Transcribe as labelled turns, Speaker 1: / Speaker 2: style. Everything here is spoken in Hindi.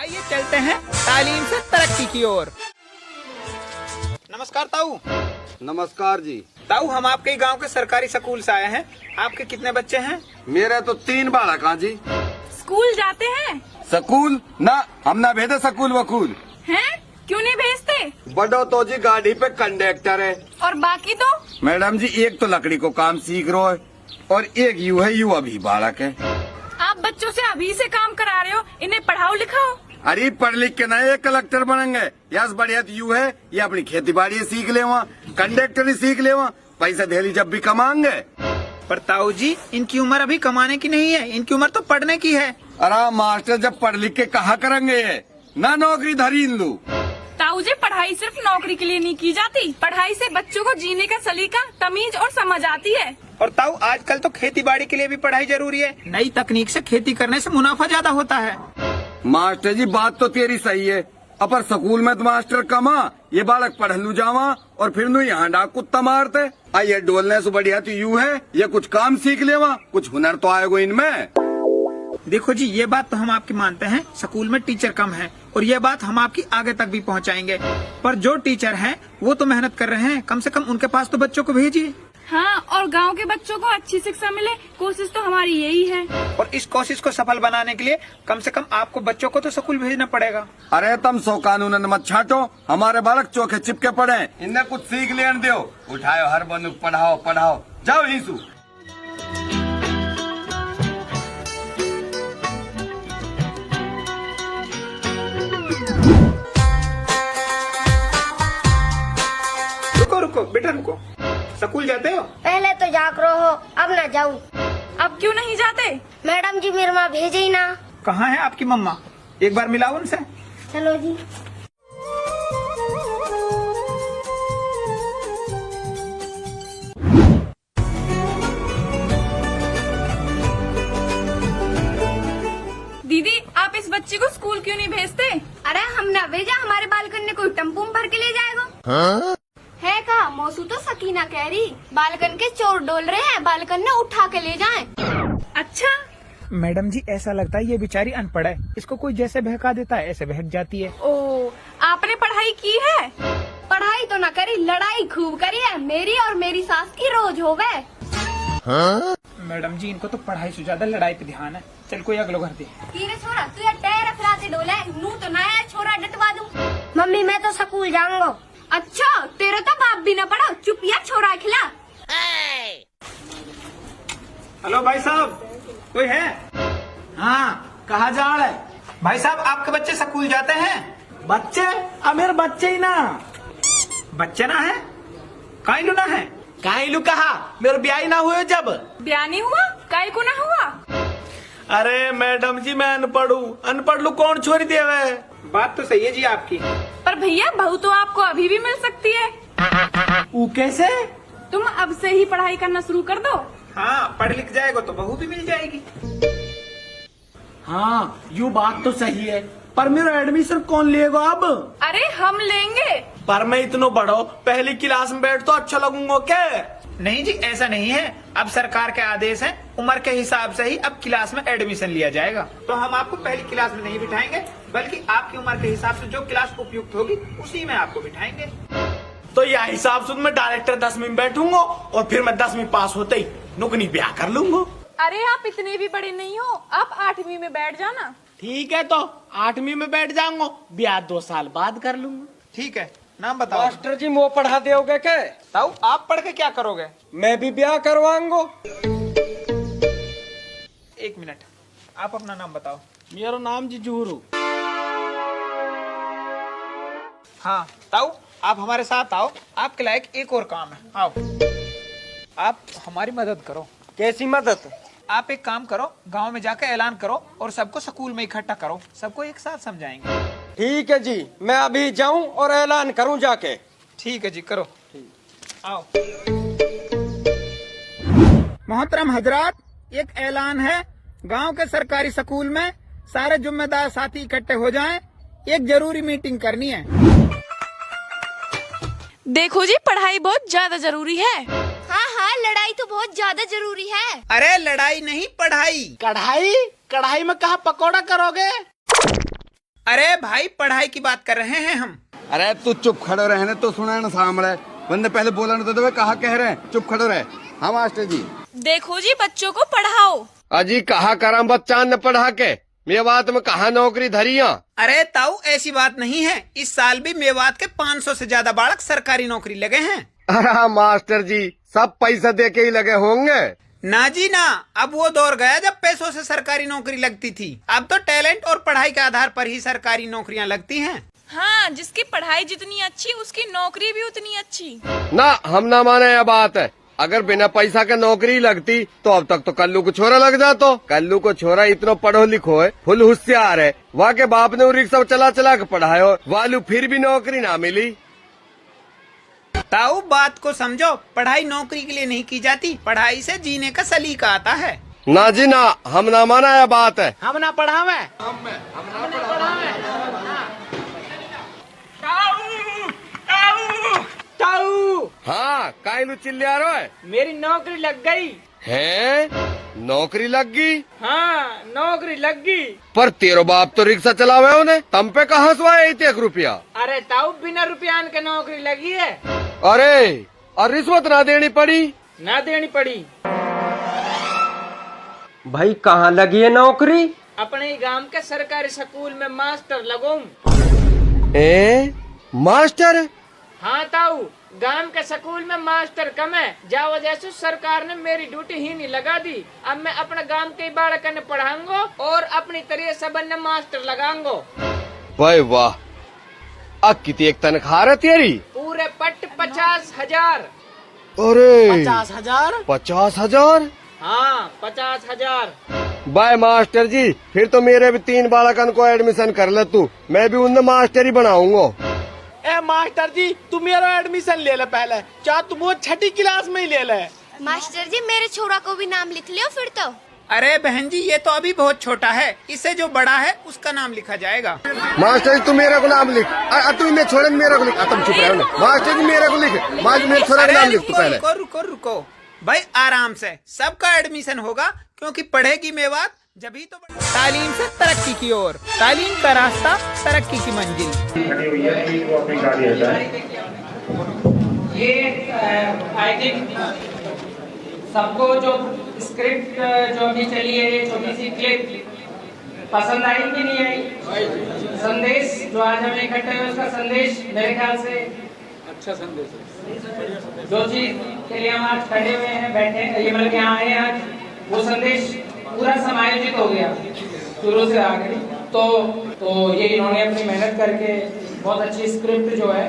Speaker 1: आइए चलते हैं तालीम से तरक्की की ओर। नमस्कार ताऊ।
Speaker 2: नमस्कार जी।
Speaker 1: ताऊ, हम आपके गांव के सरकारी स्कूल से आए हैं। आपके कितने बच्चे हैं?
Speaker 2: मेरे तो 3 बालक हैं जी।
Speaker 3: स्कूल जाते हैं?
Speaker 2: स्कूल ना, हम ना भेजे स्कूल वकूल।
Speaker 3: हैं? क्यों नहीं भेजते?
Speaker 2: बड़ो तो जी गाड़ी पे कंडक्टर है।
Speaker 3: और बाकी तो?
Speaker 2: मैडम जी, एक तो लकड़ी को काम सीख रहा है और एक यू है, यू अभी बालक है।
Speaker 3: आप बच्चों से अभी से काम करा रहे हो, इन्हें पढ़ाओ लिखाओ।
Speaker 2: अरे पढ़ लिख के ना ये कलेक्टर बनेंगे। यस बढ़िया तो यू है, ये अपनी खेती बाड़ी सीख ले, वहाँ कंडक्टर ही सीख ले, वहाँ पैसा धेली जब भी कमाएंगे।
Speaker 1: पर ताऊ जी, इनकी उम्र अभी कमाने की नहीं है, इनकी उम्र तो पढ़ने की है।
Speaker 2: अरे मास्टर जब पढ़ लिख के कहा करेंगे ये, ना नौकरी धरी इन लू।
Speaker 3: ताऊ जी, पढ़ाई सिर्फ नौकरी के लिए नहीं की जाती, पढ़ाई से बच्चों को जीने का सलीका, तमीज और समझ आती है।
Speaker 1: और ताऊ, आजकल तो खेती बाड़ी के लिए भी पढ़ाई जरूरी है। नई तकनीक से खेती करने से मुनाफा ज्यादा होता है।
Speaker 2: मास्टर जी, बात तो तेरी सही है, अपर स्कूल में तो मास्टर कमा, ये बालक पढ़ लू जावा और फिर नु यहाँ डाक कुत्ता मारते। ये डोलने से बढ़िया तो यू है, ये कुछ काम सीख लेवा, कुछ हुनर तो आएगा इनमें।
Speaker 1: देखो जी, ये बात तो हम आपकी मानते हैं, स्कूल में टीचर कम है और ये बात हम आपकी आगे तक भी पहुंचाएंगे। पर जो टीचर हैं वो तो मेहनत कर रहे हैं, कम से कम उनके पास तो बच्चों को भेजिए।
Speaker 3: हाँ, और गांव के बच्चों को अच्छी शिक्षा मिले, कोशिश तो हमारी यही है।
Speaker 1: और इस कोशिश को सफल बनाने के लिए कम से कम आपको बच्चों को तो स्कूल भेजना पड़ेगा।
Speaker 2: अरे तुम सो कानून मत छाटो, हमारे बालक चौके चिपके पड़े, इन्हें कुछ सीख लेने दो। उठाओ हर बंदूक, पढ़ाओ पढ़ाओ, जाओ हीसू।
Speaker 1: रुको रुको बेटा रुको, स्कूल जाते हो?
Speaker 4: पहले तो जाग रहो हो, अब ना जाऊं।
Speaker 3: अब क्यों नहीं जाते?
Speaker 4: मैडम जी मेरे माँ भेजे ही ना।
Speaker 1: कहाँ है आपकी मम्मा? एक बार मिलाओ उनसे।
Speaker 4: चलो जी।
Speaker 3: दीदी, आप इस बच्ची को स्कूल क्यों नहीं भेजते?
Speaker 4: अरे हम ना भेजा, हमारे बालकन ने कोई टम्पू में भर के ले जाएगा। है कहा मौसू तो सकीना कह रही, बालकन के चोर डोल रहे हैं, बालकन ने उठा के ले जाएं।
Speaker 3: अच्छा,
Speaker 1: मैडम जी, ऐसा लगता है ये बेचारी अनपढ़ है, इसको कोई जैसे बहका देता है ऐसे बहक जाती है।
Speaker 3: ओ, आपने पढ़ाई की है?
Speaker 4: पढ़ाई तो ना करी, लड़ाई खूब करी है, मेरी और मेरी सास की रोज हो गए।
Speaker 1: मैडम जी, इनको तो पढ़ाई से ज्यादा लड़ाई पे ध्यान है। चल कोई अगलो घर दे।
Speaker 4: तीरे छोरा तू ये टायर फराते डोले, नू तो नया छोरा डटवा दूं। मम्मी मैं तो स्कूल जाऊंगा। अच्छा, तेरे तो बाप भी न पढ़ो, चुपिया छोरा खिला।
Speaker 1: हेलो भाई साहब, कोई है? हाँ, कहाँ जा रहे? भाई साहब, आपके बच्चे स्कूल जाते हैं?
Speaker 5: बच्चे? अब मेरे बच्चे ही ना।
Speaker 1: बच्चे ना है? काई लुना है?
Speaker 5: काइलू कहा, मेरे ब्याह ना हुए जब।
Speaker 3: ब्याह नहीं हुआ? काय को ना हुआ?
Speaker 5: अरे मैडम जी, मैं अनपढ़ लू कौन छोड़ी देवे।
Speaker 1: बात तो सही है जी आपकी।
Speaker 3: पर भैया, बहू तो आपको अभी भी मिल सकती है।
Speaker 5: वो कैसे?
Speaker 3: तुम अब से ही पढ़ाई करना शुरू कर दो।
Speaker 1: हाँ, पढ़ लिख जाएगा तो बहू भी मिल जाएगी।
Speaker 5: हाँ, यू बात तो सही है, पर मेरा एडमिशन कौन लेगा अब?
Speaker 3: अरे हम लेंगे।
Speaker 5: पर मैं इतना बड़ो, पहली क्लास में बैठ तो अच्छा लगूंगा क्या?
Speaker 1: नहीं जी, ऐसा नहीं है। अब सरकार के आदेश है, उम्र के हिसाब से ही अब क्लास में एडमिशन लिया जाएगा। तो हम आपको पहली क्लास में नहीं बिठाएंगे, बल्कि आपकी उम्र के हिसाब से जो क्लास उपयुक्त होगी उसी में आपको बिठाएंगे।
Speaker 5: तो यह हिसाब से मैं डायरेक्टर 10वीं में बैठूंगा और फिर मैं 10वीं पास होते ही नुकनी ब्याह कर लूंगा।
Speaker 3: अरे आप इतने भी बड़े नहीं हो, आप 8वीं में बैठ जाना।
Speaker 5: ठीक है, तो 8वीं में बैठ जाऊंगा, ब्याह 2 साल बाद कर लूंगा।
Speaker 1: ठीक है, नाम बताओ।
Speaker 6: मास्टर जी, वो पढ़ा दोगे क्या?
Speaker 1: ताऊ, आप पढ़ के क्या करोगे?
Speaker 6: मैं भी ब्याह करवाऊंगा।
Speaker 1: 1 मिनट, आप अपना नाम बताओ।
Speaker 5: मेरा नाम जी जूरू।
Speaker 1: हाँ ताऊ, आप हमारे साथ आओ, आपके लायक एक और काम है। आओ, आप हमारी मदद करो।
Speaker 6: कैसी मदद?
Speaker 1: आप एक काम करो, गांव में जाकर ऐलान करो और सबको स्कूल में इकट्ठा करो, सबको एक साथ समझाएंगे।
Speaker 6: ठीक है जी, मैं अभी जाऊं और ऐलान करूं जाके।
Speaker 1: ठीक है जी, करो। आओ। मोहतरम हजरात, एक ऐलान है, गांव के सरकारी स्कूल में सारे जिम्मेदार साथी इकट्ठे हो जाएं, एक जरूरी मीटिंग करनी है।
Speaker 3: देखो जी, पढ़ाई बहुत ज्यादा जरूरी है।
Speaker 4: हाँ हाँ, लड़ाई तो बहुत ज्यादा जरूरी है।
Speaker 1: अरे लड़ाई नहीं, पढ़ाई।
Speaker 5: कढ़ाई? कढ़ाई में कहा पकौड़ा करोगे?
Speaker 1: अरे भाई पढ़ाई की बात कर रहे हैं हम।
Speaker 2: अरे तू चुप खड़ो रहने तो सुना ना सामने बंदे पहले बोला ना तो कहा कह रहे हैं चुप खड़ो रहे। हाँ मास्टर जी।
Speaker 3: देखो जी बच्चों को पढ़ाओ।
Speaker 6: अजी कहा करम बच्चा न पढ़ा के मेवात में कहा नौकरी धरिया।
Speaker 1: अरे ताऊ ऐसी बात नहीं है, इस साल भी मेवात के 500 से ज्यादा बालक सरकारी नौकरी लगे हैं।
Speaker 6: अरे मास्टर जी सब पैसा दे के ही लगे होंगे।
Speaker 1: ना जी ना, अब वो दौर गया जब पैसों से सरकारी नौकरी लगती थी। अब तो टैलेंट और पढ़ाई के आधार पर ही सरकारी नौकरियां लगती हैं।
Speaker 3: हाँ, जिसकी पढ़ाई जितनी अच्छी उसकी नौकरी भी उतनी अच्छी।
Speaker 6: ना हम ना माने यह बात है। अगर बिना पैसा के नौकरी लगती तो अब तक तो कल्लू को छोरा लग जातो। कल्लू को छोरा इतना पढ़ो लिखो है, फुल होशियार है। वहाँ के बाप ने रिक्शा चला चला के पढ़ायो, वालू फिर भी नौकरी ना मिली।
Speaker 1: ताऊ बात को समझो, पढ़ाई नौकरी के लिए नहीं की जाती, पढ़ाई से जीने का सलीका आता है।
Speaker 6: ना जी ना, हम ना माना यह बात है।
Speaker 5: हम ना पढ़ावे। ताऊ
Speaker 6: हाँ कायलू चिल्ला रहा है।
Speaker 7: मेरी नौकरी लग गई।
Speaker 6: हैं? नौकरी लग गई?
Speaker 7: हाँ नौकरी लग गई।
Speaker 6: पर तेरो बाप तो रिक्शा चलावे उन्हें, तम पे कहाँ से आया 1 रुपया?
Speaker 7: अरे ताऊ बिना रुपयान के नौकरी लगी है।
Speaker 6: अरे और रिश्वत ना देनी पड़ी?
Speaker 7: ना देनी पड़ी।
Speaker 6: भाई कहाँ लगी है नौकरी?
Speaker 7: अपने ही गांव के सरकारी स्कूल में मास्टर लगूं।
Speaker 6: मास्टर?
Speaker 7: हाँ ताऊ, गांव के स्कूल में मास्टर कम है, जा वजह से सरकार ने मेरी ड्यूटी ही नहीं लगा दी। अब मैं अपने गांव के बालक ने पढ़ाऊंगो और अपनी तरह सबन ने मास्टर लगाऊंगो।
Speaker 6: भाई वाह, अब कितनी एक तनख्वाह है तेरी?
Speaker 7: पूरे पट 50,000।
Speaker 6: अरे
Speaker 5: 50,000?
Speaker 6: 50,000?
Speaker 7: हाँ 50,000।
Speaker 6: बाय मास्टर जी, फिर तो मेरे भी 3 बालकन को एडमिशन कर ले तू, मैं भी उन्हें मास्टर ही बनाऊंगा।
Speaker 5: ए मास्टर जी तू मेरा एडमिशन ले ले पहले, चाह तुम वो 6ठी क्लास में ही ले ले।
Speaker 4: मास्टर जी मेरे छोरा को भी नाम लिख लियो फिर तो।
Speaker 1: अरे बहन जी ये तो अभी बहुत छोटा है, इससे जो बड़ा है उसका नाम लिखा जाएगा।
Speaker 6: मास्टर जी तू मेरे को नाम लिख। तू इन्हें छोड़े मेरे को लिख। तुम चुप रहो ना। मास्टर जी मेरे को लिख, मेरे छोरा का नाम लिख तू पहले।
Speaker 1: रुको रुको रुको भाई, आराम से सबका एडमिशन होगा, क्योंकि पढ़ेगी मेवात जभी तो तालीम से तरक्की की ओर, तालीम का रास्ता तरक्की की मंजिल।
Speaker 7: ये आई थिंक सबको जो स्क्रिप्ट जो अभी चली है, ये छोटी सी क्लिप पसंद आई कि नहीं आई? संदेश जो आज हम इकट्ठे हुए उसका संदेश मेरे ख्याल से अच्छा संदेश है। जो चीज के लिए हम आज खड़े हुए हैं, बैठे, ये मतलब यहाँ आए आज, वो संदेश पूरा समायोजित हो गया शुरू से आगे। तो ये इन्होंने अपनी मेहनत करके बहुत अच्छी स्क्रिप्ट जो है